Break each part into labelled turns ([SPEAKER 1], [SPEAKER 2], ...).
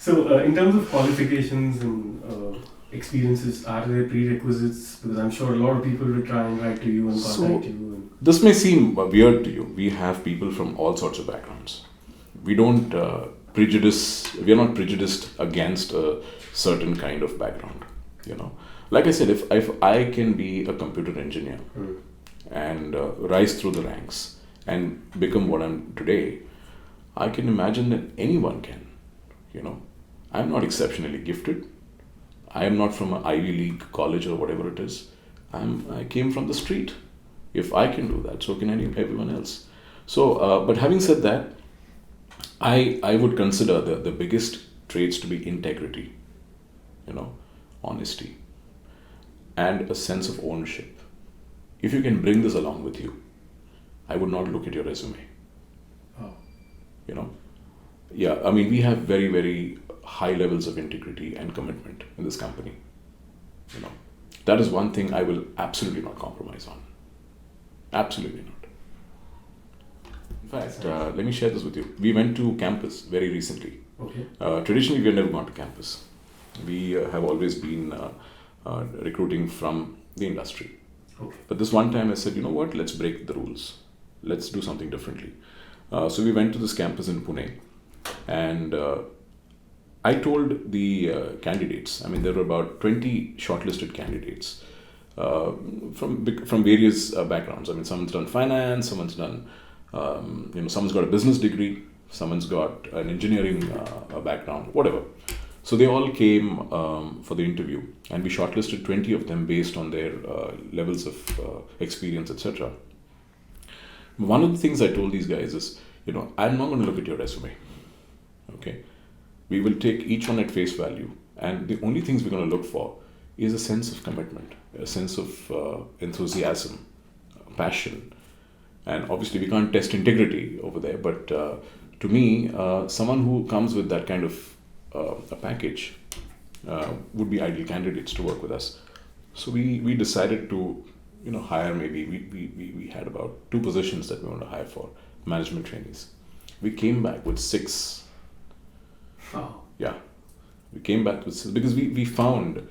[SPEAKER 1] So, in terms of qualifications and experiences, are there prerequisites? Because I'm sure a lot of people will try and write to you and contact you.
[SPEAKER 2] This may seem weird to you. We have people from all sorts of backgrounds. We don't we are not prejudiced against a certain kind of background. Like I said, if I can be a computer engineer and rise through the ranks and become what I'm today, I can imagine that anyone can. I'm not exceptionally gifted. I am not from an Ivy League college or whatever it is. I came from the street. If I can do that, so can everyone else. So, but having said that, I would consider the biggest traits to be integrity, honesty, and a sense of ownership. If you can bring this along with you, I would not look at your resume.
[SPEAKER 1] Oh.
[SPEAKER 2] Yeah, I mean, we have very, very high levels of integrity and commitment in this company. That is one thing I will absolutely not compromise on. Absolutely not. In fact, let me share this with you. We went to campus very recently.
[SPEAKER 1] Okay.
[SPEAKER 2] Traditionally, we have never gone to campus. We have always been recruiting from the industry.
[SPEAKER 1] Okay.
[SPEAKER 2] But this one time I said, you know what, let's break the rules. Let's do something differently. So we went to this campus in Pune, and I told the candidates, I mean, there were about 20 shortlisted candidates from various backgrounds. I mean, someone's done finance, someone's done, someone's got a business degree, someone's got an engineering background, whatever. So they all came for the interview, and we shortlisted 20 of them based on their levels of experience, etc. One of the things I told these guys is, I'm not going to look at your resume. Okay? We will take each one at face value, and the only things we're going to look for is a sense of commitment, a sense of enthusiasm, passion. And obviously we can't test integrity over there, but to me, someone who comes with that kind of a package would be ideal candidates to work with us. So we decided to hire, maybe we had about 2 positions that we want to hire for management trainees. We came back with 6.
[SPEAKER 1] Wow.
[SPEAKER 2] Yeah, we came back with 6 because we found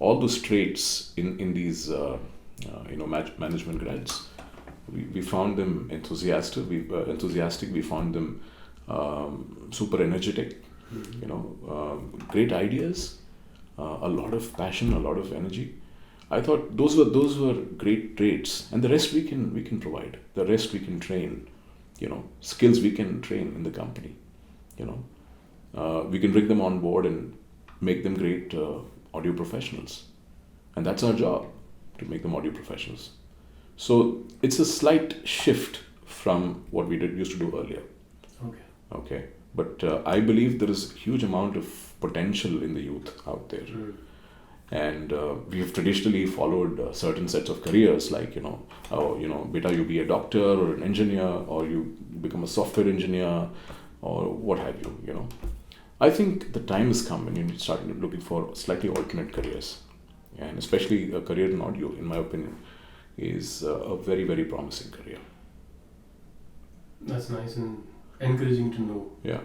[SPEAKER 2] all those traits in these management grads. We found them enthusiastic. We found them super energetic. Great ideas, a lot of passion, a lot of energy. I thought those were great traits, and the rest we can provide. The rest we can train. Skills we can train in the company. We can bring them on board and make them great audio professionals, and that's our job, to make them audio professionals. So it's a slight shift from what we used to do earlier. Okay. But I believe there is a huge amount of potential in the youth out there. And we have traditionally followed certain sets of careers, like, beta, you be a doctor or an engineer, or you become a software engineer, or what have you, I think the time has come when you start looking for slightly alternate careers. And especially a career in audio, in my opinion, is a very, very promising career.
[SPEAKER 1] That's nice and encouraging to know.
[SPEAKER 2] Yeah.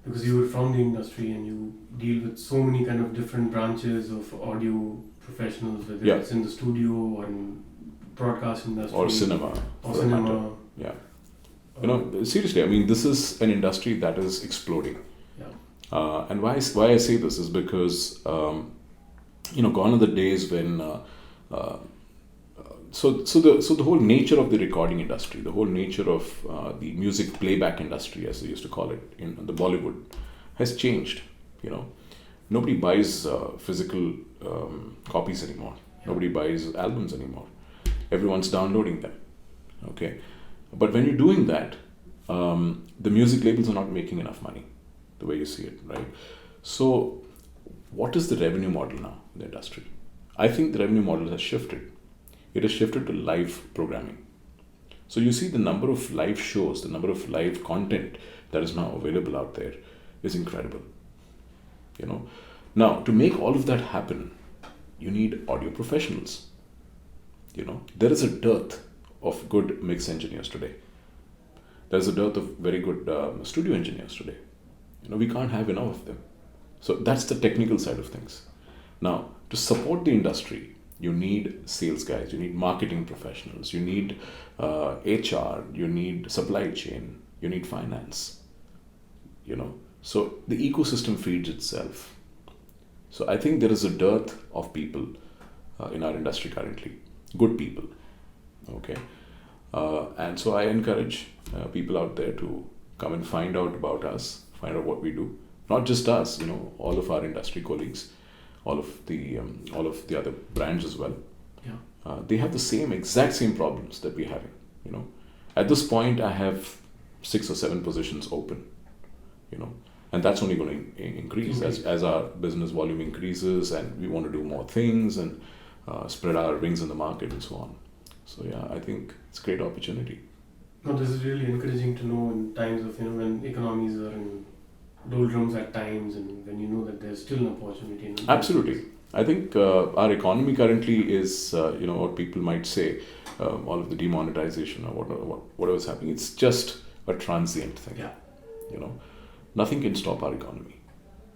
[SPEAKER 1] Because you were from the industry and you deal with so many kind of different branches of audio professionals, whether it's in the studio or in broadcast industry.
[SPEAKER 2] Or cinema. Yeah. Seriously, I mean, this is an industry that is exploding.
[SPEAKER 1] Yeah.
[SPEAKER 2] And why I say this is because, gone are the days when... So the whole nature of the recording industry, the whole nature of the music playback industry, as they used to call it in the Bollywood, has changed. Nobody buys physical copies anymore. Yeah. Nobody buys albums anymore. Everyone's downloading them. Okay, but when you're doing that, the music labels are not making enough money, the way you see it, right? So, what is the revenue model now in the industry? I think the revenue model has shifted. It has shifted to live programming. So you see the number of live shows, the number of live content that is now available out there is incredible. Now, to make all of that happen, you need audio professionals. There is a dearth of good mix engineers today. There's a dearth of very good studio engineers today. We can't have enough of them. So that's the technical side of things. Now, to support the industry, you need sales guys, you need marketing professionals, you need HR, you need supply chain, you need finance. So the ecosystem feeds itself. So I think there is a dearth of people in our industry currently, good people. Okay, and so I encourage people out there to come and find out about us, find out what we do. Not just us, all of our industry colleagues, all of the other brands as well.
[SPEAKER 1] Yeah.
[SPEAKER 2] They have the exact same problems that we're having. At this point, I have 6 or 7 positions open. And that's only going to increase as our business volume increases, and we want to do more things and spread our wings in the market and so on. So yeah, I think it's a great opportunity.
[SPEAKER 1] No, this is really encouraging to know in times of when economies are in doldrums at times, and when you know that there's still an opportunity.
[SPEAKER 2] Absolutely. I think our economy currently is, what people might say, all of the demonetization or whatever is happening. It's just a transient thing.
[SPEAKER 1] Yeah.
[SPEAKER 2] Nothing can stop our economy.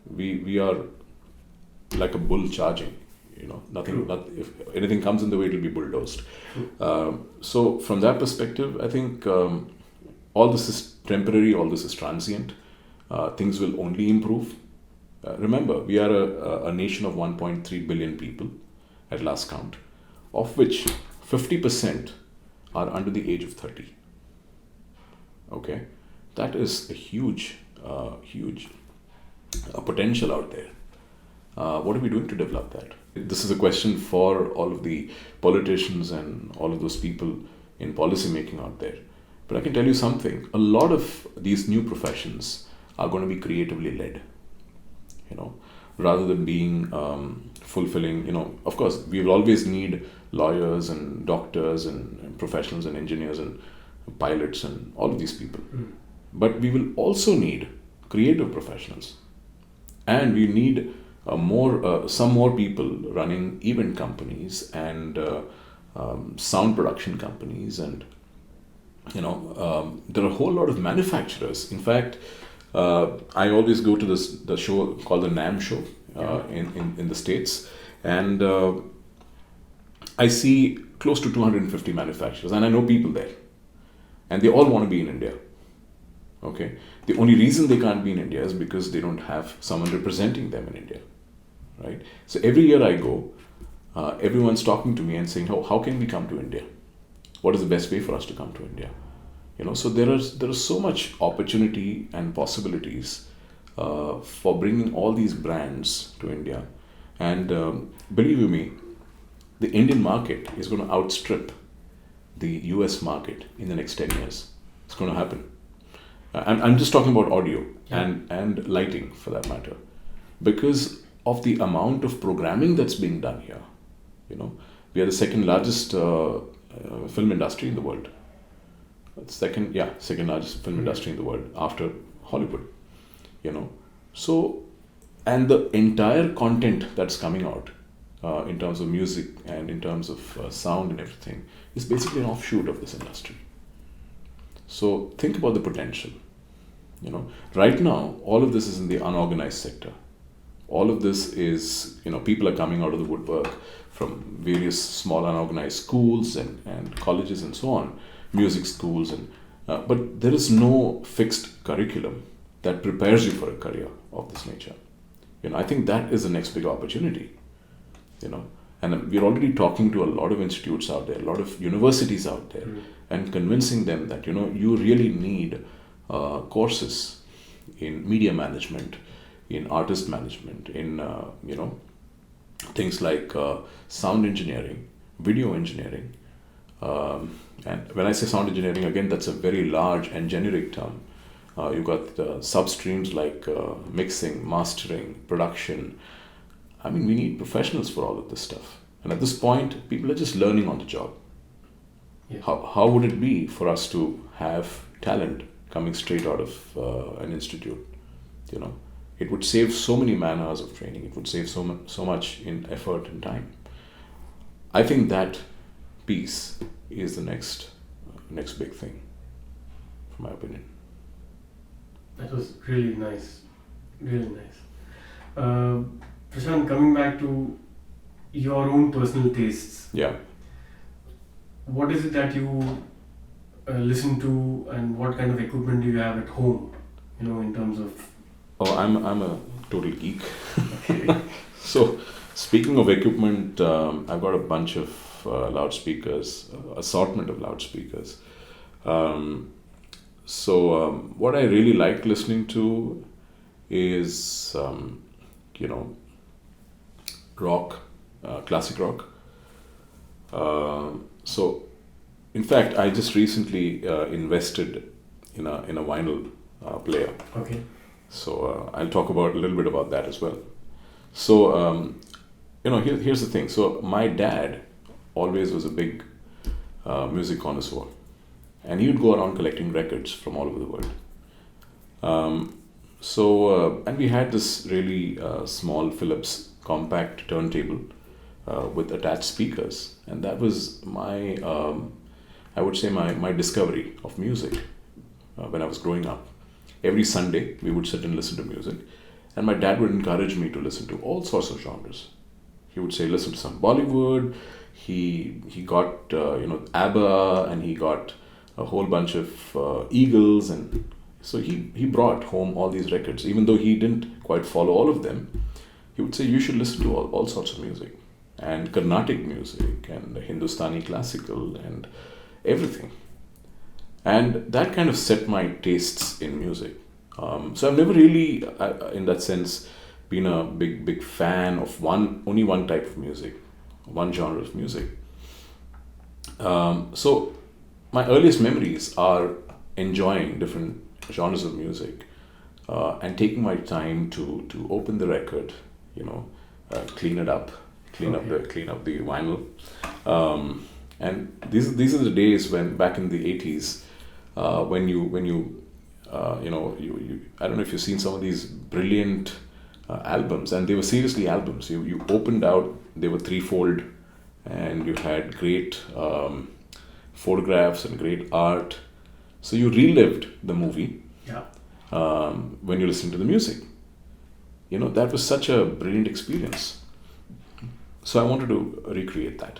[SPEAKER 2] We are like a bull charging. If anything comes in the way, it will be bulldozed. So from that perspective, I think all this is temporary, all this is transient. Things will only improve. Remember, we are a nation of 1.3 billion people at last count, of which 50% are under the age of 30. Okay, that is a huge potential out there. What are we doing to develop that? This is a question for all of the politicians and all of those people in policy making out there. But I can tell you something, a lot of these new professions are going to be creatively led, rather than being fulfilling. Of course, we will always need lawyers and doctors and professionals and engineers and pilots and all of these people. But we will also need creative professionals, and we need some more people running event companies and sound production companies, and there are a whole lot of manufacturers. In fact, I always go to the show called the NAMM show in the States, and I see close to 250 manufacturers, and I know people there, and they all want to be in India. Okay, the only reason they can't be in India is because they don't have someone representing them in India, right? So every year I go, everyone's talking to me and saying, how can we come to India? What is the best way for us to come to India? So there is so much opportunity and possibilities for bringing all these brands to India, and believe you me, the Indian market is going to outstrip the US market in the next 10 years. It's going to happen. I'm just talking about audio and lighting for that matter, because of the amount of programming that's being done here. We are the second largest film industry in the world. Second largest film industry in the world after Hollywood. So, and the entire content that's coming out in terms of music and in terms of sound and everything is basically an offshoot of this industry. So think about the potential. Right now, all of this is in the unorganized sector. All of this is, people are coming out of the woodwork from various small unorganized schools and colleges and so on, music schools, but there is no fixed curriculum that prepares you for a career of this nature. I think that is the next big opportunity. And we're already talking to a lot of institutes out there, a lot of universities out there, and convincing them that you really need courses in media management, in artist management, in things like sound engineering, video engineering. And when I say sound engineering, again, that's a very large and generic term. You've got substreams like mixing, mastering, production. I mean, we need professionals for all of this stuff. And at this point, people are just learning on the job.
[SPEAKER 1] Yes.
[SPEAKER 2] How would it be for us to have talent coming straight out of an institute? It would save so many man hours of training. It would save so much in effort and time. I think that piece is the next big thing, from my opinion.
[SPEAKER 1] That was really nice, really nice. Uh, Prashant, coming back to your own personal tastes,
[SPEAKER 2] Yeah.
[SPEAKER 1] what is it that you listen to, and what kind of equipment do you have at home? In terms of.
[SPEAKER 2] Oh, I'm a total geek.
[SPEAKER 1] Okay.
[SPEAKER 2] So, speaking of equipment, I've got a bunch of loudspeakers, assortment of loudspeakers. What I really like listening to is, rock, classic rock. So, in fact, I just recently invested in a vinyl player.
[SPEAKER 1] Okay.
[SPEAKER 2] So I'll talk about a little bit about that as well. So here's the thing. So my dad always was a big music connoisseur, and he would go around collecting records from all over the world. And we had this really small Philips compact turntable with attached speakers, and that was my I would say my discovery of music when I was growing up. Every Sunday we would sit and listen to music, and my dad would encourage me to listen to all sorts of genres. He would say, listen to some Bollywood. He got ABBA, and he got a whole bunch of Eagles, and so he brought home all these records. Even though he didn't quite follow all of them, he would say you should listen to all sorts of music, and Carnatic music, and Hindustani classical, and everything. And that kind of set my tastes in music. So I've never really, in that sense, been a big fan of only one type of music, one genre of music. So my earliest memories are enjoying different genres of music and taking my time to open the record, clean it up, clean up the vinyl. And these are the days when, back in the 80s, when you I don't know if you've seen some of these brilliant albums, and they were seriously albums. You opened out, they were threefold, and you had great photographs and great art. So you relived the movie.
[SPEAKER 1] Yeah.
[SPEAKER 2] When you listen to the music. That was such a brilliant experience. So I wanted to recreate that.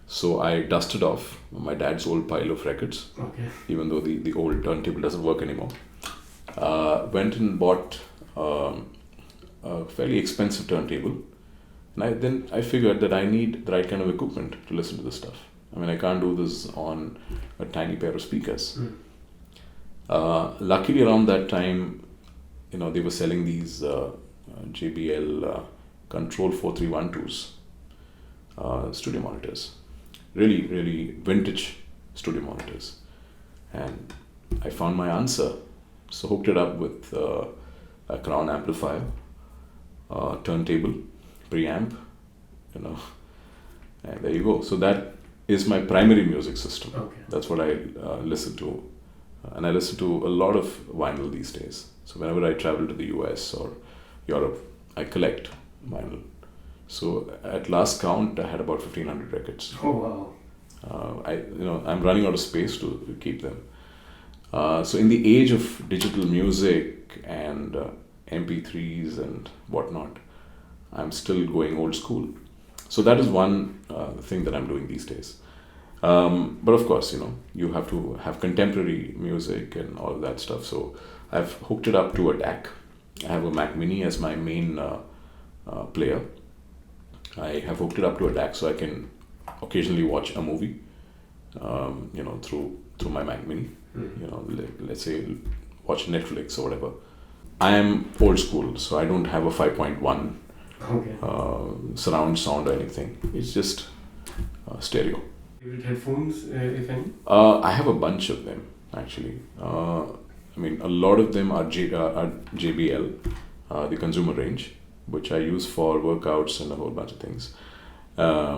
[SPEAKER 2] So I dusted off my dad's old pile of records,
[SPEAKER 1] Okay.
[SPEAKER 2] even though the old turntable doesn't work anymore. Went and bought a fairly expensive turntable. And I figured that I need the right kind of equipment to listen to this stuff. I mean, I can't do this on a tiny pair of speakers. Luckily, around that time, they were selling these JBL Control 4312s, studio monitors. Really, really vintage studio monitors. And I found my answer. So hooked it up with a Crown amplifier, turntable, preamp, and there you go. So that is my primary music system.
[SPEAKER 1] Okay.
[SPEAKER 2] That's what I listen to. And I listen to a lot of vinyl these days. So whenever I travel to the US or Europe, I collect vinyl. So at last count, I had about 1,500 records.
[SPEAKER 1] Oh wow!
[SPEAKER 2] I'm running out of space to keep them. So in the age of digital music and MP3s and whatnot, I'm still going old school. So that is one thing that I'm doing these days. But of course, you have to have contemporary music and all of that stuff. So I've hooked it up to a DAC. I have a Mac Mini as my main player. I have hooked it up to a DAC so I can occasionally watch a movie, through my Mac Mini. Let's say watch Netflix or whatever. I am old school, so I don't have a 5.1 surround sound or anything. It's just stereo.
[SPEAKER 1] Favorite headphones, if any?
[SPEAKER 2] I have a bunch of them actually. A lot of them are JBL, the consumer range, which I use for workouts and a whole bunch of things. But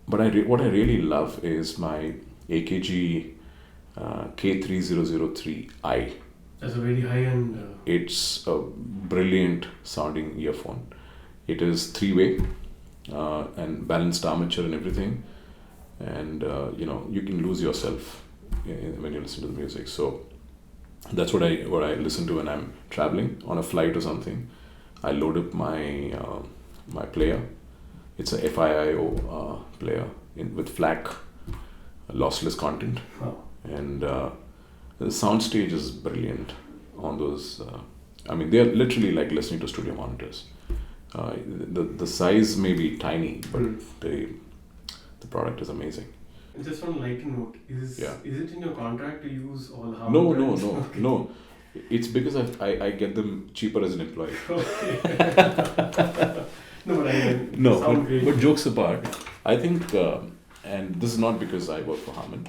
[SPEAKER 2] what I really love is my AKG K3003i.
[SPEAKER 1] That's a very high-end.
[SPEAKER 2] It's a brilliant sounding earphone. It is 3-way and balanced armature and everything. And you can lose yourself when you listen to the music. So that's what I listen to when I'm traveling on a flight or something. I load up my player. It's a FIIO player with FLAC, lossless content, and the soundstage is brilliant on those. I mean, they are literally like listening to studio monitors. The size may be tiny, but the product is amazing.
[SPEAKER 1] Just on a lighter note, is it in your contract to use all Harman
[SPEAKER 2] No,
[SPEAKER 1] brands?
[SPEAKER 2] no. It's because I get them cheaper as an employee.
[SPEAKER 1] Okay. No, but
[SPEAKER 2] but jokes apart, I think, and this is not because I work for Harman,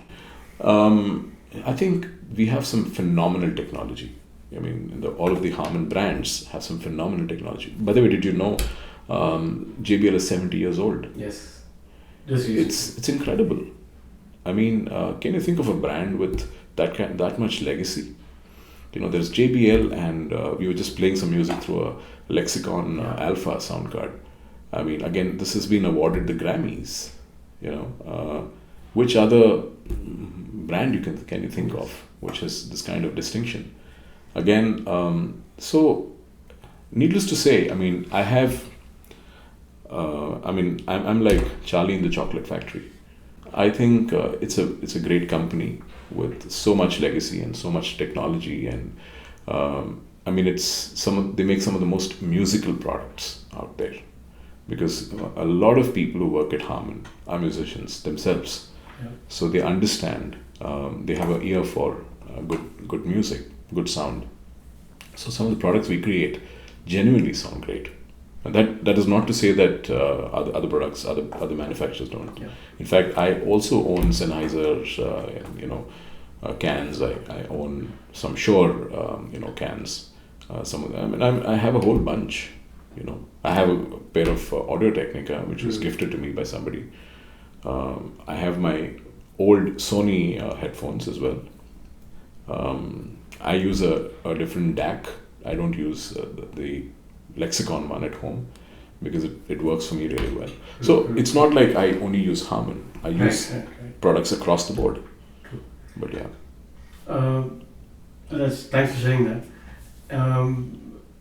[SPEAKER 2] I think we have some phenomenal technology. I mean, all of the Harman brands have some phenomenal technology. By the way, did you know JBL is 70 years old?
[SPEAKER 1] Yes.
[SPEAKER 2] It's incredible. I mean, can you think of a brand with that much legacy? There's JBL, and we were just playing some music through a Lexicon Alpha sound card. I mean, again, this has been awarded the Grammys. Which other brand can you think of which has this kind of distinction? Again, so needless to say, I mean, I'm like Charlie in the Chocolate Factory. I think it's a great company with so much legacy and so much technology, and I mean, they make some of the most musical products out there, because a lot of people who work at Harman are musicians themselves. So they understand, they have an ear for good music, good sound. So some of the products we create genuinely sound great. And that is not to say that other products, other manufacturers don't.
[SPEAKER 1] Yeah.
[SPEAKER 2] In fact, I also own Sennheiser, cans. I own some Shure, cans. Some of them. I mean, I have a whole bunch. I have a pair of Audio Technica, which was gifted to me by somebody. I have my old Sony headphones as well. I use a different DAC. I don't use the Lexicon one at home because it works for me really well. So it's not like I only use Harman. I use products across the board.
[SPEAKER 1] True.
[SPEAKER 2] But yeah.
[SPEAKER 1] Thanks for sharing that.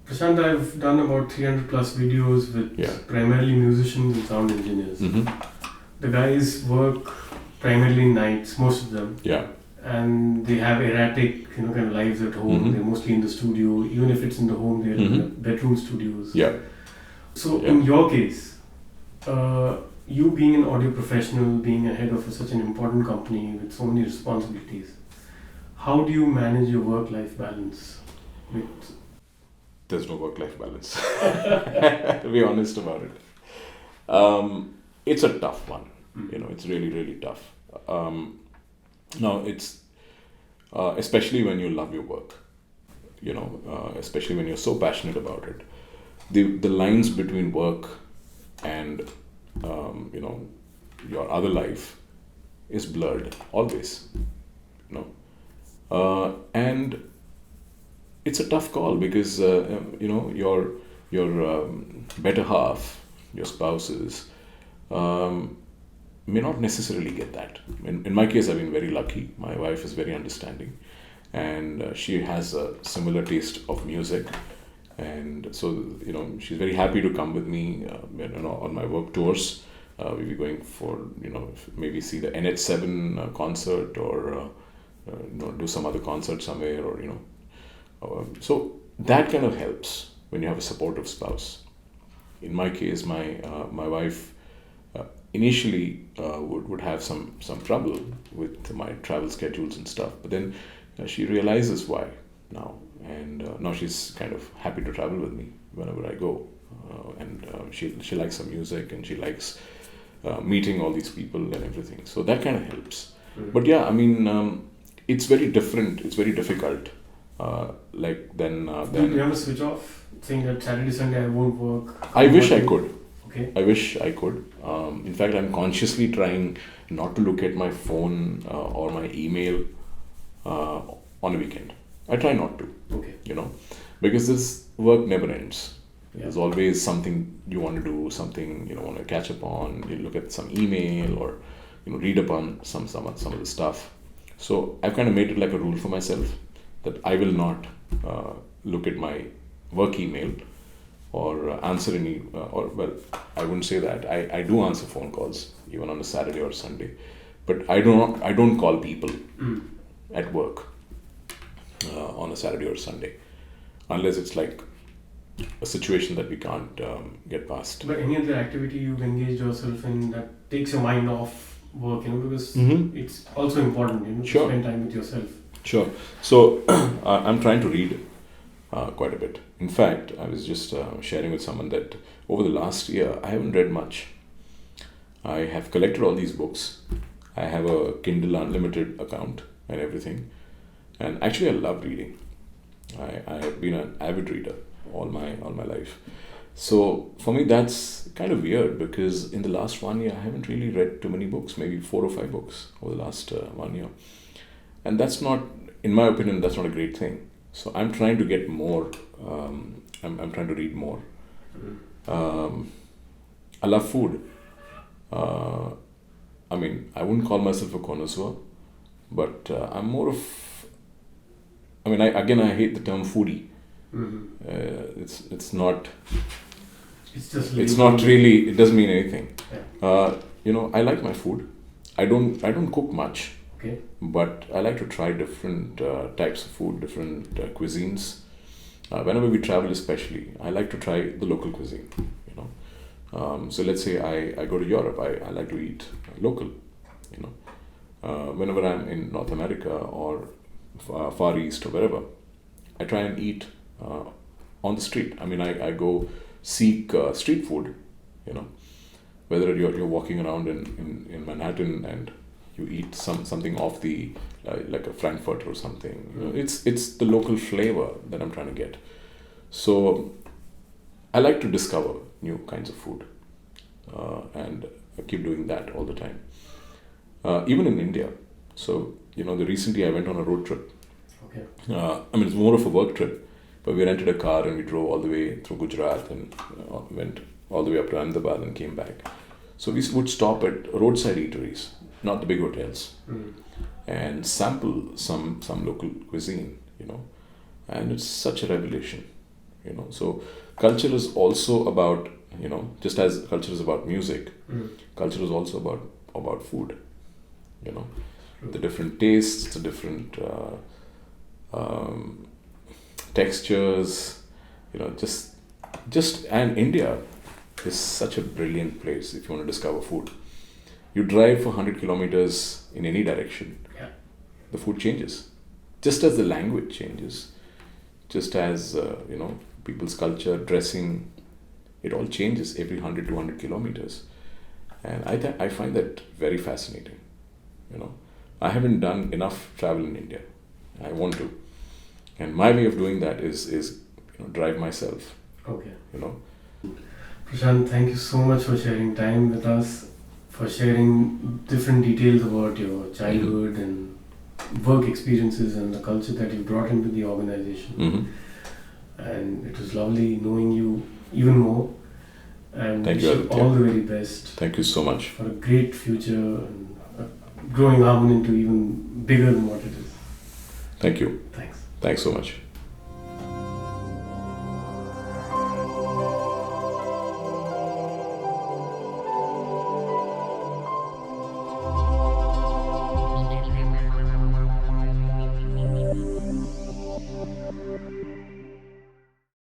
[SPEAKER 1] Prashant, I've done about 300 plus videos with primarily musicians and sound engineers. The guys work primarily nights, most of them.
[SPEAKER 2] Yeah.
[SPEAKER 1] And they have erratic, kind of lives at home. They're mostly in the studio. Even if it's in the home, they're in the bedroom studios.
[SPEAKER 2] Yeah.
[SPEAKER 1] So in your case, you being an audio professional, being a head of such an important company with so many responsibilities, how do you manage your work-life balance?
[SPEAKER 2] There's no work-life balance. To be honest about it. It's a tough one. It's really, really tough. Now, it's especially when you love your work, especially when you're so passionate about it. The lines between work and, your other life is blurred always, and it's a tough call because, your better half, your spouses, may not necessarily get that. In my case, I've been very lucky. My wife is very understanding, and she has a similar taste of music, and so she's very happy to come with me on my work tours. We'll be going for maybe see the NH7 concert, or do some other concert somewhere, or so that kind of helps when you have a supportive spouse. In my case, my wife initially would have some trouble with my travel schedules and stuff, but then she realizes why now, and now she's kind of happy to travel with me whenever I go, and she likes the music, and she likes meeting all these people and everything, so that kind of helps. But yeah, I mean, it's very different, it's very difficult.
[SPEAKER 1] Do you ever switch off, saying that Saturday, Sunday I won't work?
[SPEAKER 2] I wish I could.
[SPEAKER 1] Okay.
[SPEAKER 2] I wish I could. In fact, I'm consciously trying not to look at my phone or my email on a weekend. I try not to.
[SPEAKER 1] Okay.
[SPEAKER 2] Because this work never ends. There's always something you want to do, something you want to catch up on. You look at some email, or read upon some of the stuff. So I've kind of made it like a rule for myself that I will not look at my work email or answer any, or well, I wouldn't say that. I do answer phone calls even on a Saturday or Sunday, but I don't call people at work on a Saturday or Sunday, unless it's like a situation that we can't get past.
[SPEAKER 1] But any other activity you've engaged yourself in that takes your mind off work, because it's also important, to spend time with yourself.
[SPEAKER 2] Sure. So I'm trying to read quite a bit. In fact, I was just sharing with someone that over the last year, I haven't read much. I have collected all these books. I have a Kindle Unlimited account and everything. And actually, I love reading. I have been an avid reader all my life. So for me, that's kind of weird because in the last 1 year, I haven't really read too many books, maybe 4 or 5 books over the last 1 year. And that's not, in my opinion, that's not a great thing. So I'm trying to get more. I'm trying to read more. I love food. I mean, I wouldn't call myself a connoisseur, but I'm more of. I mean, I hate the term foodie. It's not.
[SPEAKER 1] It's just.
[SPEAKER 2] It's not really. It doesn't mean anything.
[SPEAKER 1] Yeah.
[SPEAKER 2] I like my food. I don't cook much.
[SPEAKER 1] Okay.
[SPEAKER 2] But I like to try different types of food, different cuisines. Whenever we travel, especially, I like to try the local cuisine. So let's say I go to Europe, I like to eat local. Whenever I'm in North America or Far East or wherever, I try and eat on the street. I mean, I go seek street food. Whether you're walking around in Manhattan and you eat something off the like a Frankfurt or something. It's the local flavor that I'm trying to get. So I like to discover new kinds of food, and I keep doing that all the time. Even in India. So recently I went on a road trip.
[SPEAKER 1] Okay.
[SPEAKER 2] I mean, it's more of a work trip, but we rented a car and we drove all the way through Gujarat and went all the way up to Ahmedabad and came back. So we would stop at roadside eateries, not the big hotels, and sample some local cuisine, and it's such a revelation, So culture is also about, just as culture is about music, culture is also about food, the different tastes, the different textures, and India is such a brilliant place if you want to discover food. You drive for 100 kilometers in any direction, the food changes. Just as the language changes, just as, people's culture, dressing, it all changes every 100 to 200 kilometers. And I find that very fascinating, I haven't done enough travel in India. I want to. And my way of doing that is drive myself.
[SPEAKER 1] Okay.
[SPEAKER 2] Prashant,
[SPEAKER 1] thank you so much for sharing time with us, for sharing different details about your childhood and work experiences and the culture that you brought into the organization. And it was lovely knowing you even more. And
[SPEAKER 2] thank
[SPEAKER 1] wish
[SPEAKER 2] you,
[SPEAKER 1] you all the very best.
[SPEAKER 2] Thank you so much.
[SPEAKER 1] For a great future and growing Harman into even bigger than what it is.
[SPEAKER 2] Thank you.
[SPEAKER 1] Thanks.
[SPEAKER 2] Thanks so much.